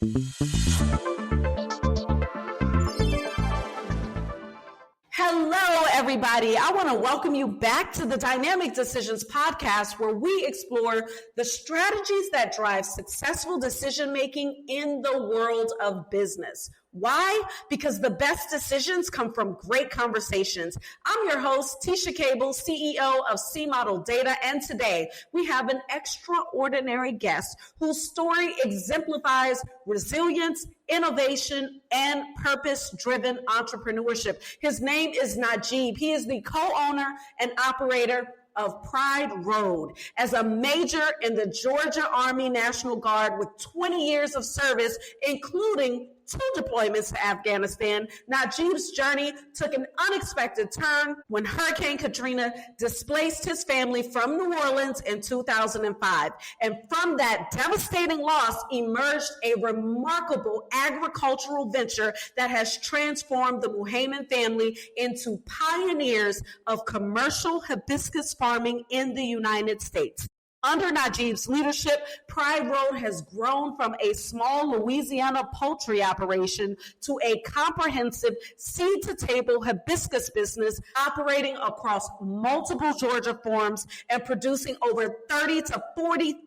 Hello, everybody. I want to welcome you back to the Dynamic Decisions podcast, where we explore the strategies that drive successful decision-making in the world of business. Why? Because the best decisions come from great conversations. I'm your host, Teasha Cable, CEO of C Model Data, and today we have an extraordinary guest whose story exemplifies resilience, innovation, and purpose-driven entrepreneurship. His name is Najeeb. He is the co-owner and operator of Pride Road. As a major in the Georgia Army National Guard with 20 years of service, including 2 deployments to Afghanistan, Najeeb's journey took an unexpected turn when Hurricane Katrina displaced his family from New Orleans in 2005. And from that devastating loss emerged a remarkable agricultural venture that has transformed the Muhaimin family into pioneers of commercial hibiscus farming in the United States. Under Najeeb's leadership, Pride Road has grown from a small Louisiana poultry operation to a comprehensive seed-to-table hibiscus business operating across multiple Georgia farms and producing over 30 to 40,000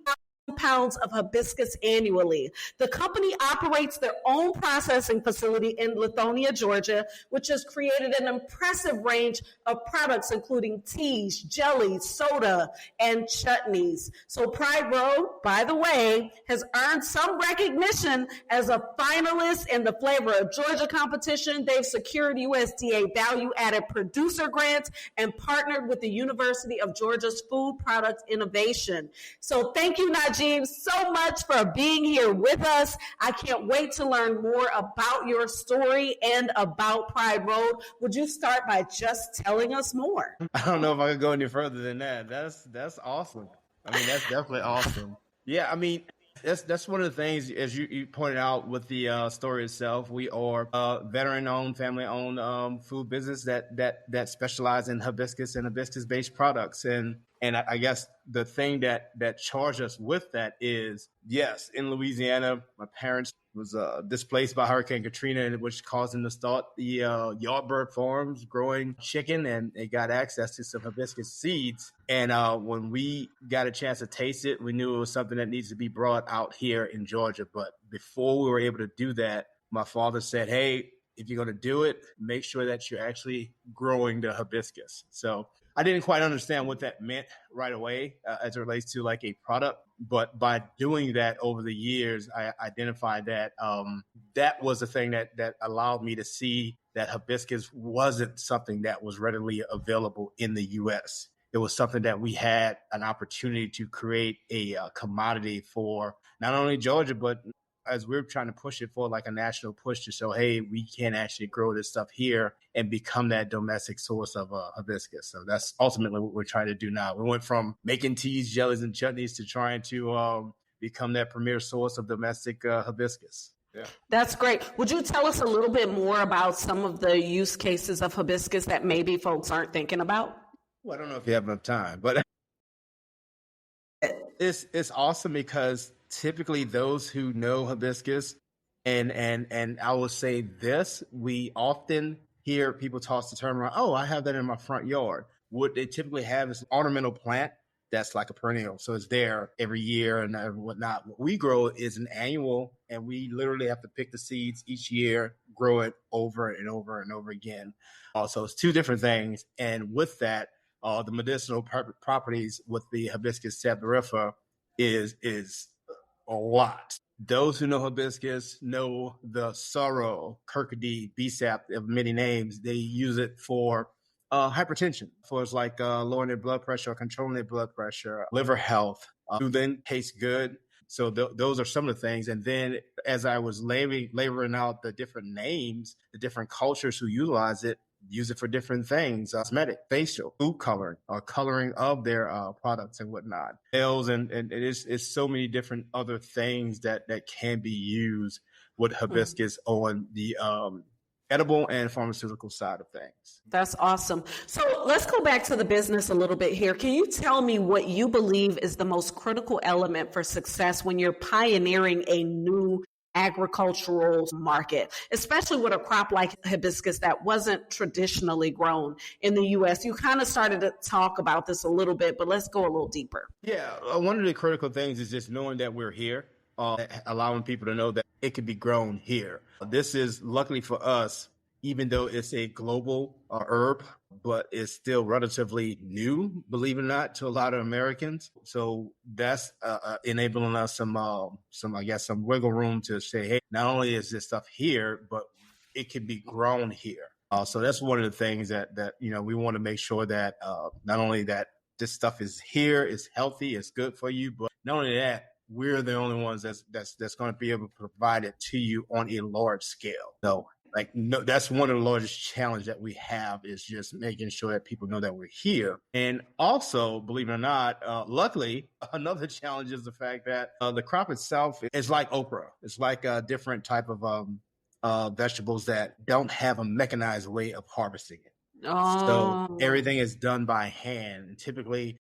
pounds of hibiscus annually. The company operates their own processing facility in Lithonia, Georgia, which has created an impressive range of products, including teas, jellies, soda, and chutneys. So Pride Road, by the way, has earned some recognition as a finalist in the Flavor of Georgia competition. They've secured USDA value-added producer grants and partnered with the University of Georgia's Food Product Innovation. So thank you, Najeeb, so much for being here with us. I can't wait to learn more about your story and about Pride Road. Would you start by just telling us more? I don't know if I could go any further than that. That's awesome. I mean, that's definitely awesome. Yeah, I mean, that's one of the things, as you pointed out with the story itself. We are a veteran-owned, family-owned food business that specialize in hibiscus and hibiscus-based products. And I guess the thing that charged us with that is, yes, in Louisiana, my parents was displaced by Hurricane Katrina, which caused them to start the Yardbird farms growing chicken, and they got access to some hibiscus seeds. And when we got a chance to taste it, we knew it was something that needs to be brought out here in Georgia. But before we were able to do that, my father said, hey, if you're going to do it, make sure that you're actually growing the hibiscus. So I didn't quite understand what that meant right away as it relates to like a product. But by doing that over the years, I identified that that was the thing that allowed me to see that hibiscus wasn't something that was readily available in the U.S. It was something that we had an opportunity to create a commodity for not only Georgia, but as we're trying to push it for like a national push to show, hey, we can actually grow this stuff here and become that domestic source of hibiscus. So that's ultimately what we're trying to do now. We went from making teas, jellies, and chutneys to trying to become that premier source of domestic hibiscus. Yeah. That's great. Would you tell us a little bit more about some of the use cases of hibiscus that maybe folks aren't thinking about? Well, I don't know if you have enough time, but it's awesome because typically those who know hibiscus, and I will say this, we often hear people toss the term around, oh, I have that in my front yard. What they typically have is an ornamental plant that's like a perennial. So it's there every year and whatnot. What we grow is an annual, and we literally have to pick the seeds each year, grow it over and over and over again. So it's 2 different things. And with that, the medicinal properties with the Hibiscus saberifer is a lot. Those who know hibiscus know the sorrel, Kirkody, BSAP of many names. They use it for hypertension, for it's like lowering their blood pressure or controlling their blood pressure, liver health, soothing, tastes good. So those are some of the things. And then as I was laboring out the different names, the different cultures who utilize it, use it for different things, cosmetic, facial, food coloring, coloring of their products and whatnot. Nails, and it's so many different other things that can be used with hibiscus on the edible and pharmaceutical side of things. That's awesome. So let's go back to the business a little bit here. Can you tell me what you believe is the most critical element for success when you're pioneering a new agricultural market, especially with a crop like hibiscus that wasn't traditionally grown in the US. You kind of started to talk about this a little bit, but let's go a little deeper. Yeah, one of the critical things is just knowing that we're here, allowing people to know that it could be grown here. This is luckily for us, even though it's a global herb, but it's still relatively new, believe it or not, to a lot of Americans. So that's enabling us some wiggle room to say, hey, not only is this stuff here, but it can be grown here. So that's one of the things that we want to make sure that not only that this stuff is here, it's healthy, it's good for you, but not only that, we're the only ones that's going to be able to provide it to you on a large scale. So that's one of the largest challenges that we have, is just making sure that people know that we're here. And also, believe it or not, luckily, another challenge is the fact that the crop itself is like okra. It's like a different type of vegetables that don't have a mechanized way of harvesting it. Oh. So everything is done by hand. And typically,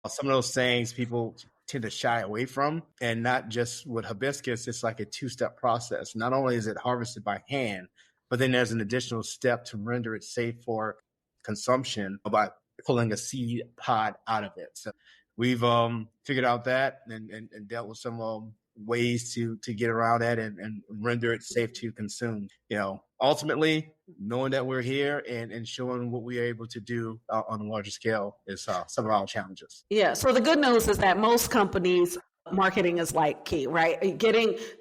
some of those things people tend to shy away from, and not just with hibiscus. It's like a two-step process. Not only is it harvested by hand, but then there's an additional step to render it safe for consumption by pulling a seed pod out of it. So we've figured out that and dealt with some ways to get around that and render it safe to consume. Ultimately, knowing that we're here and showing what we are able to do on a larger scale is some of our challenges. Yeah. So the good news is that most companies, marketing is like key, right?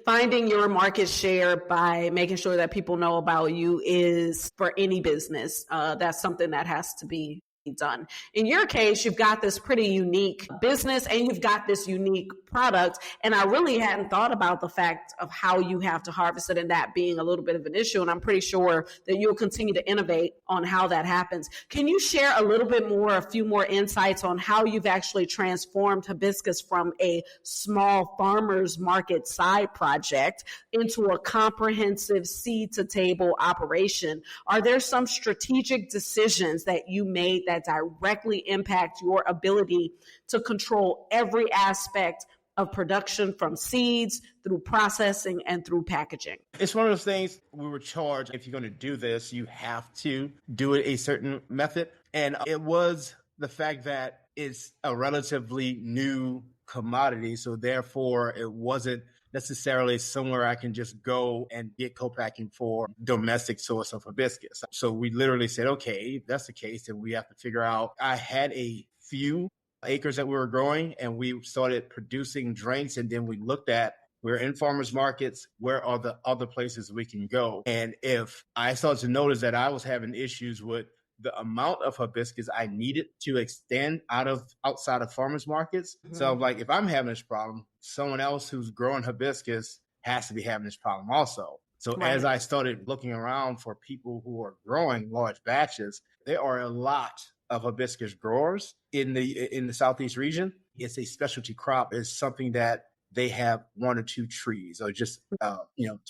Finding your market share by making sure that people know about you is, for any business, that's something that has to be done. In your case, you've got this pretty unique business and you've got this unique product. And I really hadn't thought about the fact of how you have to harvest it, and that being a little bit of an issue. And I'm pretty sure that you'll continue to innovate on how that happens. Can you share a little bit more, a few more insights on how you've actually transformed hibiscus from a small farmer's market side project into a comprehensive seed to table operation? Are there some strategic decisions that you made that directly impact your ability to control every aspect of production, from seeds through processing and through packaging? It's one of those things we were charged, if you're going to do this, you have to do it a certain method. And it was the fact that it's a relatively new commodity. So therefore, it wasn't necessarily somewhere I can just go and get co-packing for domestic source of hibiscus. So we literally said, okay, if that's the case, then we have to figure out. I had a few acres that we were growing, and we started producing drinks. And then we looked at, we're in farmers markets, where are the other places we can go? And if I started to notice that I was having issues with the amount of hibiscus I needed to extend outside of farmers markets. Mm-hmm. So like, if I'm having this problem, someone else who's growing hibiscus has to be having this problem also. So right. As I started looking around for people who are growing large batches, there are a lot of hibiscus growers in the Southeast region. It's a specialty crop. It's something that they have one or two trees, or just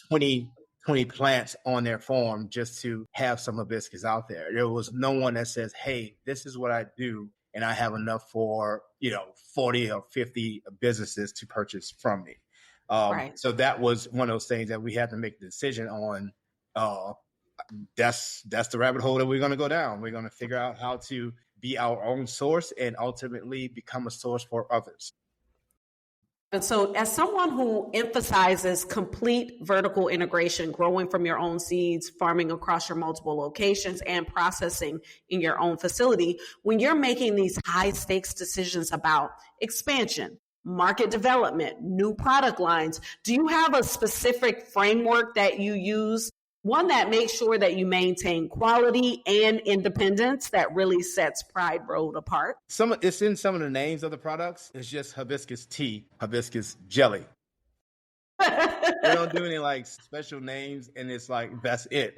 20 plants on their farm just to have some hibiscus out there. There was no one that says, hey, this is what I do, and I have enough for 40 or 50 businesses to purchase from me. Right. So that was one of those things that we had to make the decision on. That's the rabbit hole that we're going to go down. We're going to figure out how to be our own source and ultimately become a source for others. And so, as someone who emphasizes complete vertical integration, growing from your own seeds, farming across your multiple locations, and processing in your own facility, when you're making these high stakes decisions about expansion, market development, new product lines, do you have a specific framework that you use? One that makes sure that you maintain quality and independence that really sets Pride Road apart. It's in some of the names of the products. It's just hibiscus tea, hibiscus jelly. We don't do any like special names, and it's like that's it.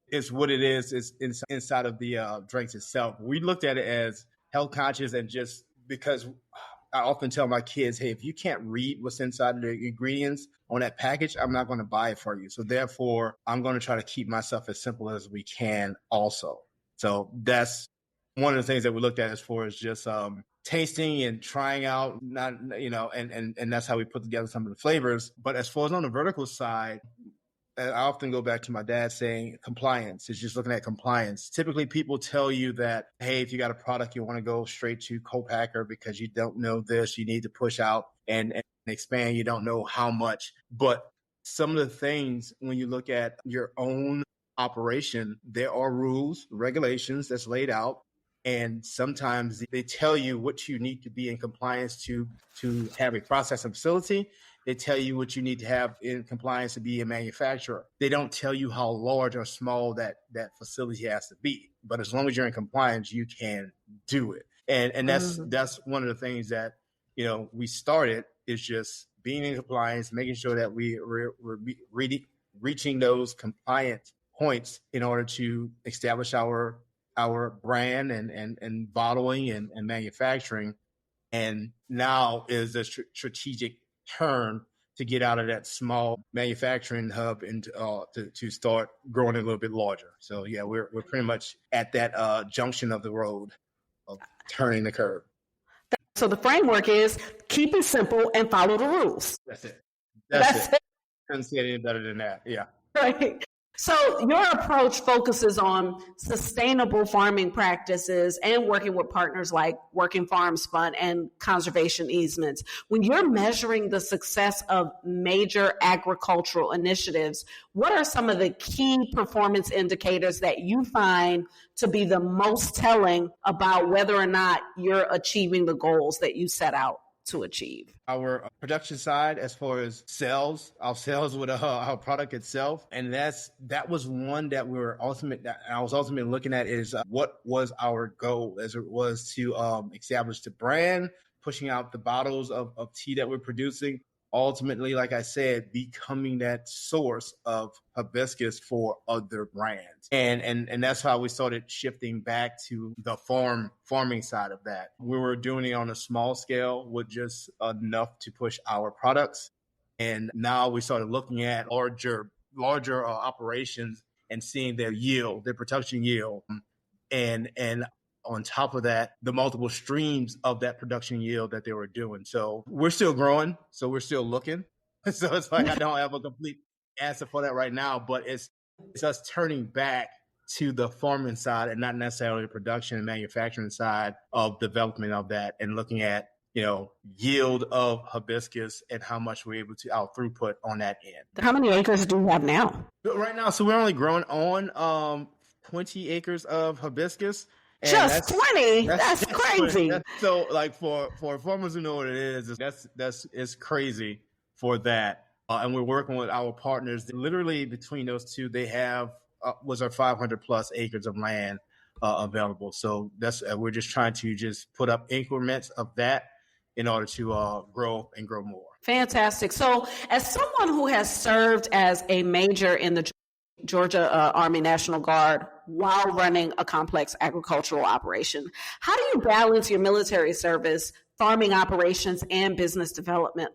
It's what it is. It's inside of the drinks itself. We looked at it as health conscious, and just because I often tell my kids, hey, if you can't read what's inside of the ingredients on that package, I'm not going to buy it for you. So therefore, I'm going to try to keep myself as simple as we can also. So that's one of the things that we looked at as far as just tasting and trying out, not, and that's how we put together some of the flavors. But as far as on the vertical side, I often go back to my dad saying compliance is just looking at compliance. Typically people tell you that, hey, if you got a product, you want to go straight to co-packer because you don't know this, you need to push out and expand. You don't know how much, but some of the things when you look at your own operation, there are rules, regulations that's laid out. And sometimes they tell you what you need to be in compliance to have a processing facility. They tell you what you need to have in compliance to be a manufacturer. They don't tell you how large or small that facility has to be. But as long as you're in compliance, you can do it. And that's one of the things that, we started is just being in compliance, making sure that we're reaching those compliant points in order to establish our brand and bottling and manufacturing. And now is a strategic turn to get out of that small manufacturing hub and to start growing a little bit larger. So yeah, we're pretty much at that junction of the road of turning the curve. So the framework is keep it simple and follow the rules. That's it. That's it. Couldn't say it any better than that. Yeah. Right. So your approach focuses on sustainable farming practices and working with partners like Working Farms Fund and conservation easements. When you're measuring the success of major agricultural initiatives, what are some of the key performance indicators that you find to be the most telling about whether or not you're achieving the goals that you set out to achieve? Our production side, as far as sales, our sales with our product itself, and that was one that I was ultimately looking at is what was our goal, as it was to establish the brand, pushing out the bottles of tea that we're producing. Ultimately, like I said, becoming that source of hibiscus for other brands. And that's how we started shifting back to the farming side of that. We were doing it on a small scale with just enough to push our products. And now we started looking at larger operations and seeing their yield, their production yield. And on top of that, the multiple streams of that production yield that they were doing. So we're still growing. So we're still looking. So it's like I don't have a complete answer for that right now, but it's us turning back to the farming side and not necessarily the production and manufacturing side of development of that and looking at, yield of hibiscus and how much we're able to out throughput on that end. How many acres do you have now? Right now, so we're only growing on 20 acres of hibiscus. And just 20? That's crazy. So like for farmers who know what it is, it's crazy for that. And we're working with our partners. Literally between those two, they have was our 500 plus acres of land available. So we're just trying to just put up increments of that in order to grow and grow more. Fantastic. So as someone who has served as a major in the Georgia Army National Guard while running a complex agricultural operation, how do you balance your military service, farming operations, and business development?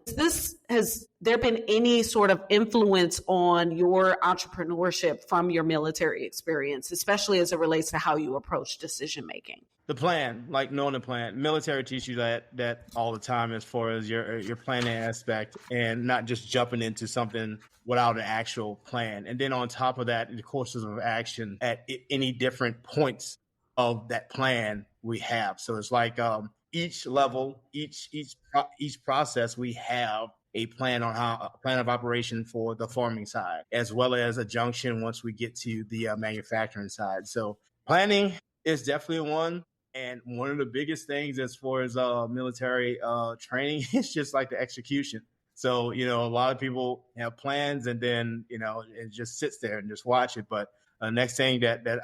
Has there been any sort of influence on your entrepreneurship from your military experience, especially as it relates to how you approach decision making? The plan, like knowing the plan. Military teach you that all the time as far as your planning aspect and not just jumping into something without an actual plan. And then on top of that, the courses of action at any different points of that plan we have. So it's like each level, each process, we have a plan a plan of operation for the farming side, as well as a junction once we get to the manufacturing side. So planning is definitely one. And one of the biggest things as far as military training is just like the execution. So, a lot of people have plans and then, it just sits there and just watch it. But next thing that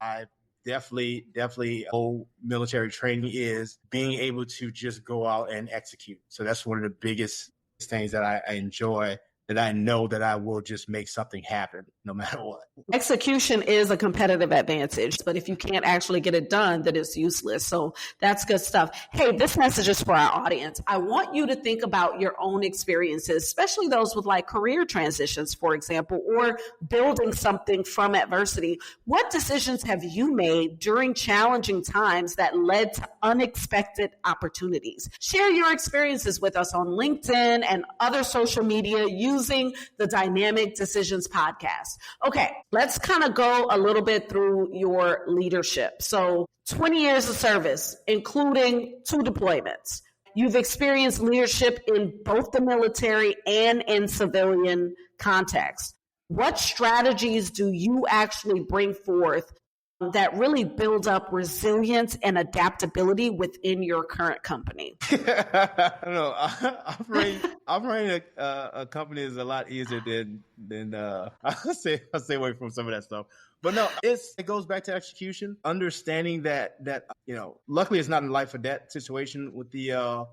I definitely owe military training is being able to just go out and execute. So that's one of the biggest things that I enjoy that I know that I will just make something happen no matter what. Execution is a competitive advantage, but if you can't actually get it done, then it's useless. So that's good stuff. Hey, this message is for our audience. I want you to think about your own experiences, especially those with like career transitions, for example, or building something from adversity. What decisions have you made during challenging times that led to unexpected opportunities? Share your experiences with us on LinkedIn and other social media using the Dynamic Decisions podcast. Okay, let's kind of go a little bit through your leadership. So 20 years of service, including 2 deployments. You've experienced leadership in both the military and in civilian context. What strategies do you actually bring forth that really build up resilience and adaptability within your current company? No, operating a company is a lot easier than I'll stay away from some of that stuff. But no, it goes back to execution, understanding that luckily it's not a life or death situation with the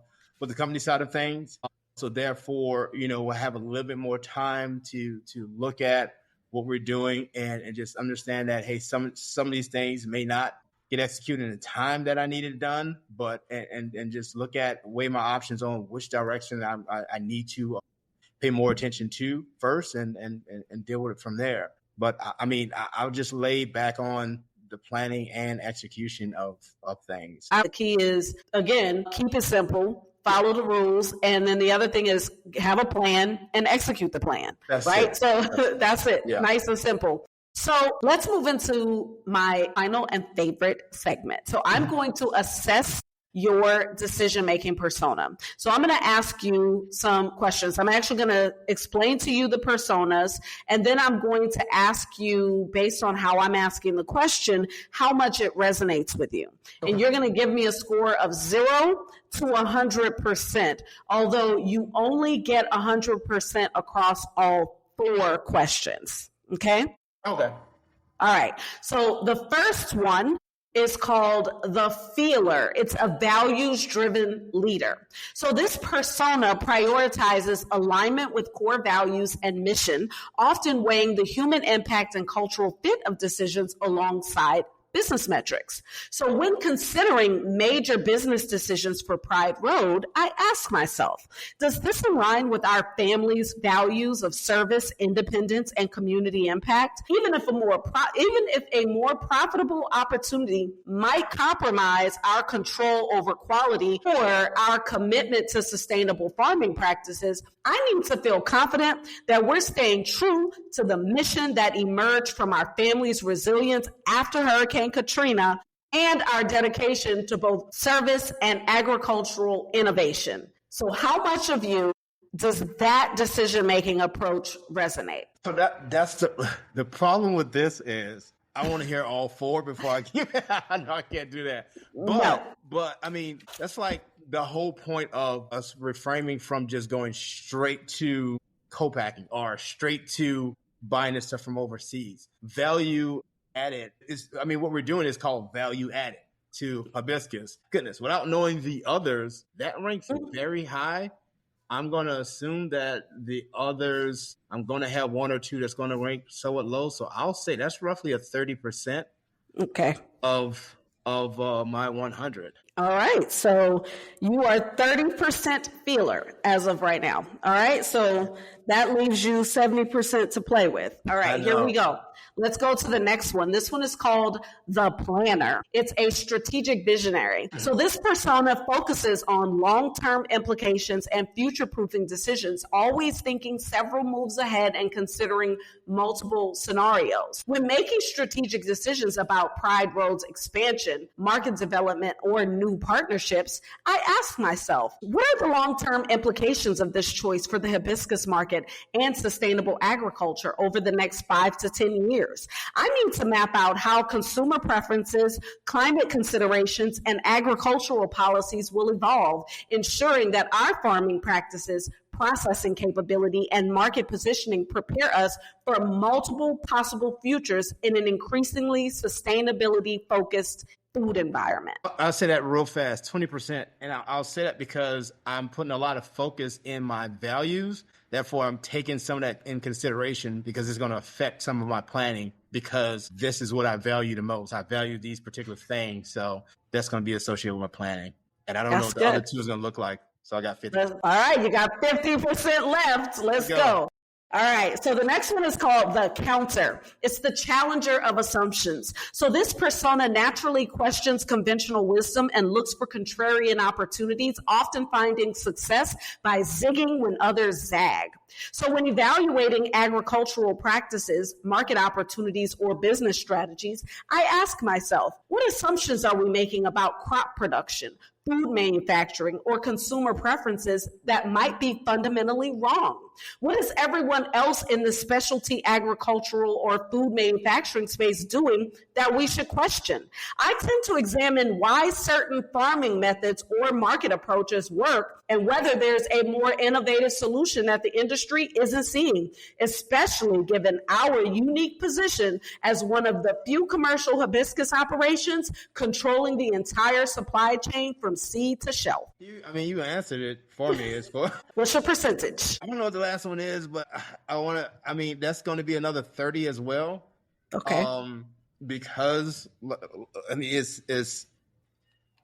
company side of things. So therefore, we'll have a little bit more time to look at what we're doing and just understand that, hey, some of these things may not get executed in the time that I need it done, but and just weigh my options on which direction I need to pay more attention to first and deal with it from there. But I'll just lay back on the planning and execution of things. The key is, again, keep it simple, follow the rules, and then the other thing is have a plan and execute the plan. That's right. It. So that's it. Yeah. Nice and simple. So let's move into my final and favorite segment. So I'm going to assess your decision-making persona. So I'm going to ask you some questions. I'm actually going to explain to you the personas, and then I'm going to ask you, based on how I'm asking the question, how much it resonates with you. Okay. And you're going to give me a score of 0 to 100%, although you only get 100% across all 4 questions. Okay? Okay. All right. So the first one is called the feeler. It's a values-driven leader. So this persona prioritizes alignment with core values and mission, often weighing the human impact and cultural fit of decisions alongside business metrics. So when considering major business decisions for Pride Road, I ask myself, does this align with our family's values of service, independence, and community impact? Even if a more profitable opportunity might compromise our control over quality or our commitment to sustainable farming practices, I need to feel confident that we're staying true to the mission that emerged from our family's resilience after Hurricane Katrina and our dedication to both service and agricultural innovation. So how much of you does that decision-making approach resonate? So that's the problem with this is I want to hear all 4 before I give it. I know I can't do that. But I mean, that's like the whole point of us reframing from just going straight to co-packing or straight to buying this stuff from overseas. Value added is, what we're doing is called value added to Hibiscus. Goodness, without knowing the others, that ranks very high. I'm going to assume that the others, I'm going to have 1 or 2 that's going to rank somewhat low. So I'll say that's roughly a 30%. Okay. Of my 100. All right. So you are 30% feeler as of right now. All right. So that leaves you 70% to play with. All right. Here we go. Let's go to the next one. This one is called the planner. It's a strategic visionary. So this persona focuses on long-term implications and future-proofing decisions, always thinking several moves ahead and considering multiple scenarios. When making strategic decisions about Pride Road's expansion, market development, or new partnerships, I ask myself, what are the long-term implications of this choice for the hibiscus market and sustainable agriculture over the next 5 to 10 years? I need to map out how consumer preferences, climate considerations, and agricultural policies will evolve, ensuring that our farming practices, processing capability, and market positioning prepare us for multiple possible futures in an increasingly sustainability-focused food environment. I'll say that real fast, 20%. And I'll say that because I'm putting a lot of focus in my values Therefore, I'm taking some of that in consideration because it's going to affect some of my planning because this is what I value the most. I value these particular things. So that's going to be associated with my planning. And I don't know what the other two is going to look like. So I got 50. All right, you got 50% left. Let's go. All right, so the next one is called the counter. It's the challenger of assumptions. So this persona naturally questions conventional wisdom and looks for contrarian opportunities, often finding success by zigging when others zag. So when evaluating agricultural practices, market opportunities, or business strategies, I ask myself, what assumptions are we making about crop production, food manufacturing, or consumer preferences that might be fundamentally wrong? What is everyone else in the specialty agricultural or food manufacturing space doing that we should question? I tend to examine why certain farming methods or market approaches work and whether there's a more innovative solution that the industry isn't seeing, especially given our unique position as one of the few commercial hibiscus operations controlling the entire supply chain from seed to shelf. You answered it for me. What's your percentage? I don't know what the last one is, but that's going to be another 30 as well. Okay. Because it's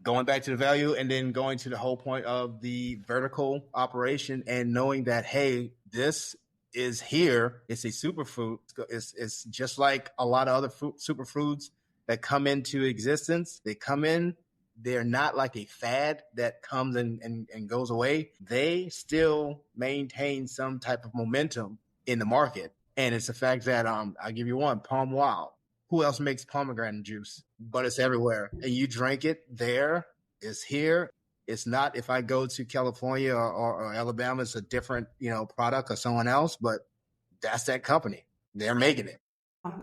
going back to the value and then going to the whole point of the vertical operation and knowing that, hey, this is here. It's a superfood. It's just like a lot of other superfoods that come into existence. They come in. They're not like a fad that comes and goes away. They still maintain some type of momentum in the market. And it's the fact that I'll give you one, Palm Wild. Who else makes pomegranate juice? But it's everywhere. And you drink it there. It's here. It's not if I go to California or Alabama, it's a different, product or someone else, but that's that company. They're making it.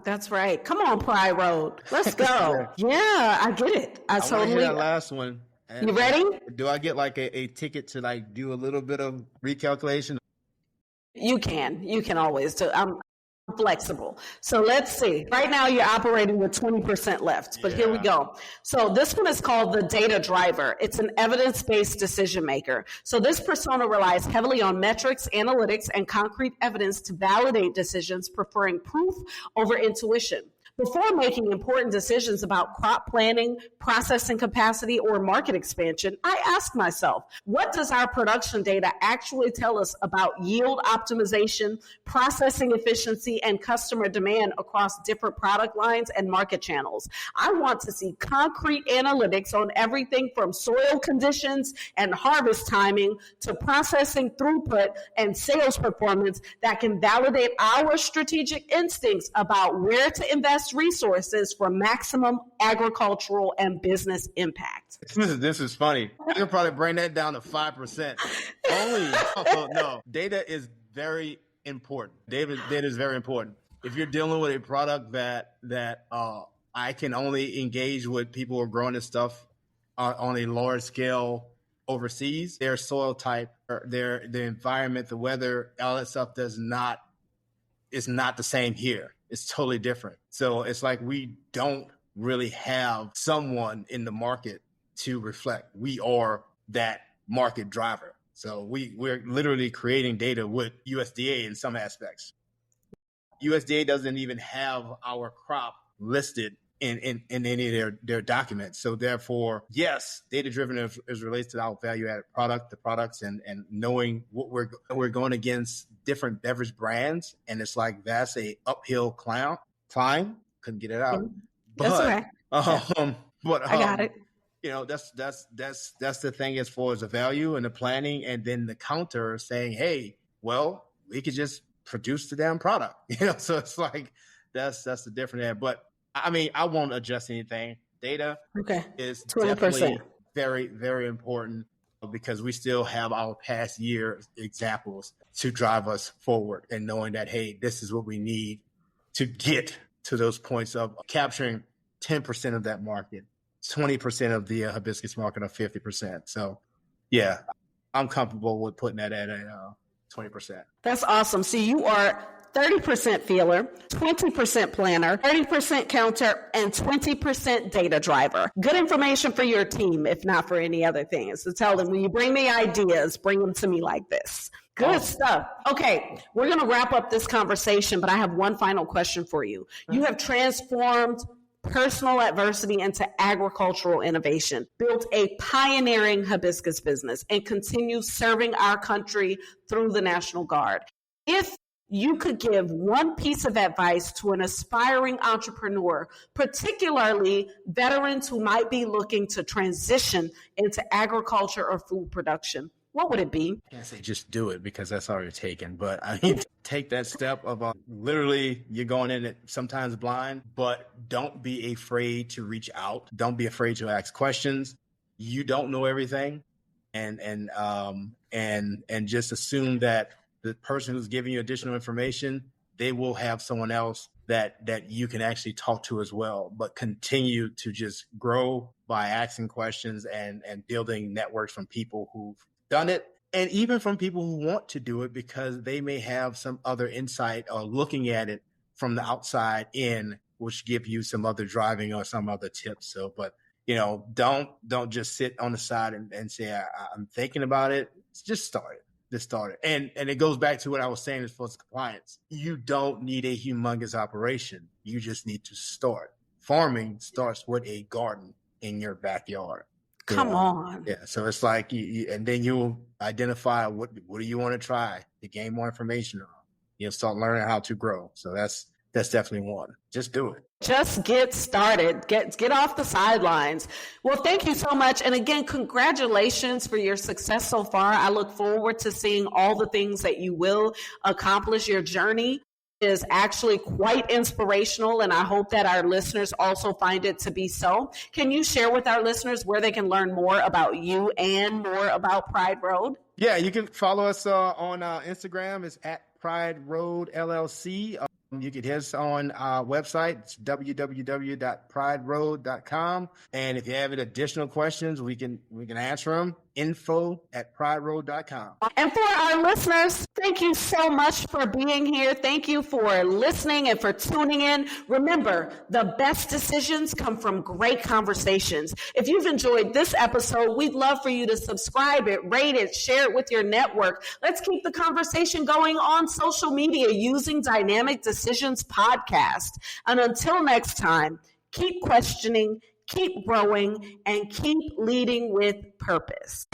That's right. Come on, Pride Road. Let's go. Yeah, I get it. I totally hear that last one. And you ready? Do I get like a ticket to do a little bit of recalculation? You can always do. I'm flexible. So let's see. Right now you're operating with 20% left, but here we go. So this one is called the data driver. It's an evidence-based decision maker. So this persona relies heavily on metrics, analytics, and concrete evidence to validate decisions, preferring proof over intuition. Before making important decisions about crop planning, processing capacity, or market expansion, I ask myself, what does our production data actually tell us about yield optimization, processing efficiency, and customer demand across different product lines and market channels? I want to see concrete analytics on everything from soil conditions and harvest timing to processing throughput and sales performance that can validate our strategic instincts about where to invest resources for maximum agricultural and business impact. This is funny. I could probably bring that down to 5%. No, data is very important. Data is very important. If you're dealing with a product that I can only engage with people who are growing this stuff on a large scale overseas, their soil type, the environment, the weather, all that stuff is not the same here. It's totally different. So it's like we don't really have someone in the market to reflect. We are that market driver. So we're literally creating data with USDA in some aspects. USDA doesn't even have our crop listed in any of their documents. So therefore, yes, data-driven is related to our value-added product, the products, and knowing what we're going against different beverage brands. And it's like, that's a uphill climb. Couldn't get it out. That's okay. But I got it. That's the thing as far as the value and the planning, and then the counter saying, hey, well, we could just produce the damn product. So it's like, that's the different end. But I won't adjust anything. Data is 20%. Definitely very, very important because we still have our past year examples to drive us forward and knowing that, hey, this is what we need to get to those points of capturing 10% of that market, 20% of the hibiscus market, or 50%. So, yeah, I'm comfortable with putting that at 20%. That's awesome. So you are 30% feeler, 20% planner, 30% counter, and 20% data driver. Good information for your team, if not for any other things. So tell them, when you bring me ideas, bring them to me like this. Good stuff. Okay, we're going to wrap up this conversation, but I have one final question for you. You have transformed personal adversity into agricultural innovation, built a pioneering hibiscus business, and continue serving our country through the National Guard. If you could give one piece of advice to an aspiring entrepreneur, particularly veterans who might be looking to transition into agriculture or food production, what would it be? I can't say just do it because that's already taken, but I mean, take that step of literally you're going in it sometimes blind, but don't be afraid to reach out. Don't be afraid to ask questions. You don't know everything, and just assume that the person who's giving you additional information, they will have someone else that you can actually talk to as well, but continue to just grow by asking questions and building networks from people who've done it, and even from people who want to do it because they may have some other insight or looking at it from the outside in, which give you some other driving or some other tips. So, but don't just sit on the side and say, I'm thinking about it. Just start it. Just start it. And it goes back to what I was saying as far as compliance. You don't need a humongous operation. You just need to start. Farming starts with a garden in your backyard. Come on. Yeah. So it's like, and then you'll identify what do you want to try to gain more information on. You'll start learning how to grow. So that's definitely one. Just do it. Just get started. Get off the sidelines. Well, thank you so much. And again, congratulations for your success so far. I look forward to seeing all the things that you will accomplish. Your journey is actually quite inspirational, and I hope that our listeners also find it to be so. Can you share with our listeners where they can learn more about you and more about Pride Road? Yeah, you can follow us on Instagram. It's at Pride Road LLC. You can hit us on our website. It's www.prideroad.com. And if you have any additional questions, we can answer them. info@prideroad.com. And for our listeners, thank you so much for being here. Thank you for listening and for tuning in. Remember, the best decisions come from great conversations. If you've enjoyed this episode, we'd love for you to subscribe it, rate it, share it with your network. Let's keep the conversation going on social media using Dynamic Decisions Podcast. And until next time, keep questioning, keep growing, and keep leading with purpose.